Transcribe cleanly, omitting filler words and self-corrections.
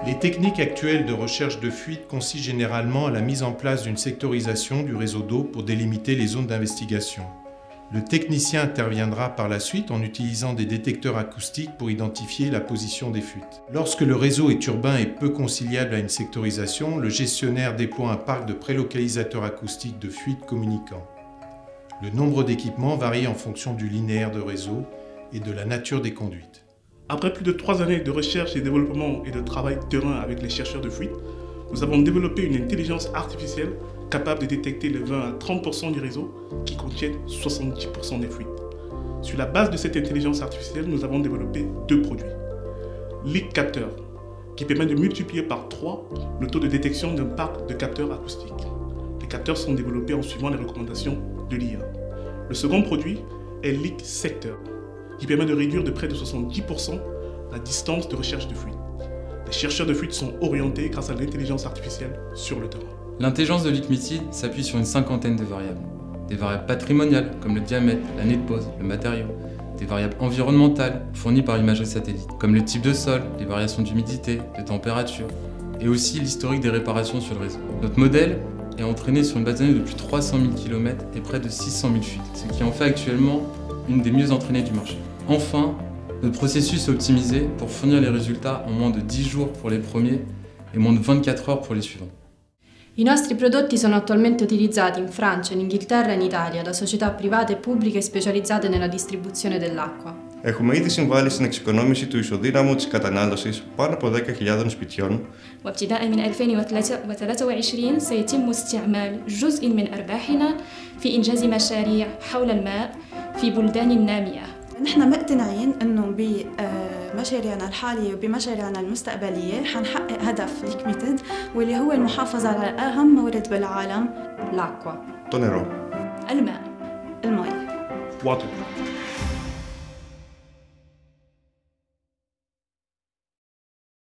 Les techniques actuelles de recherche de fuite consistent généralement à la mise en place d'une sectorisation du réseau d'eau pour délimiter les zones d'investigation. Le technicien interviendra par la suite en utilisant des détecteurs acoustiques pour identifier la position des fuites. Lorsque le réseau est urbain et peu conciliable à une sectorisation, le gestionnaire déploie un parc de prélocalisateurs acoustiques de fuite communicants. Le nombre d'équipements varie en fonction du linéaire de réseau et de la nature des conduites. Après plus de 3 années de recherche et développement et de travail terrain avec les chercheurs de fuite, nous avons développé une intelligence artificielle capable de détecter les 20 à 30% du réseau qui contiennent 70% des fuites. Sur la base de cette intelligence artificielle, nous avons développé 2 produits. Leak Capter, qui permet de multiplier par 3 le taux de détection d'un parc de capteurs acoustiques. Les capteurs sont développés en suivant les recommandations de l'IA. Le second produit est Leak Sector, qui permet de réduire de près de 70% la distance de recherche de fuite. Les chercheurs de fuite sont orientés grâce à l'intelligence artificielle sur le terrain. L'intelligence de Leak Method s'appuie sur une cinquantaine de variables. Des variables patrimoniales comme le diamètre, l'année de pose, le matériau. Des variables environnementales fournies par imagerie satellite, comme le type de sol, les variations d'humidité, de température, et aussi l'historique des réparations sur le réseau. Notre modèle est entraîné sur une base de données de plus de 300 000 km et près de 600 000 fuites, ce qui en fait actuellement une des mieux entraînées du marché. Enfin, notre processus est optimisé pour fournir les résultats en moins de 10 jours pour les premiers et moins de 24 heures pour les suivants. I nostri prodotti sono attualmente utilizzati in Francia, in Inghilterra e in Italia da società private e pubbliche specializzate nella distribuzione dell'acqua. Έχουμε ήδη συμβάλει στην εξοικονόμηση του ισοδύναμου της κατανάλωσης πάνω από 10.000 σπιτιών. وابتداء من 2023 سيتم استعمال جزء من أرباحنا في إنجاز مشاريع حول الماء في بلدان نامية. نحن مقتنعين انه بمشاريعنا الحاليه وبمشاريعنا المستقبليه حنحقق هدف ليك ميثود واللي هو المحافظه على اهم مورد بالعالم L'acqua. Το νερό. الماء. المي. Water.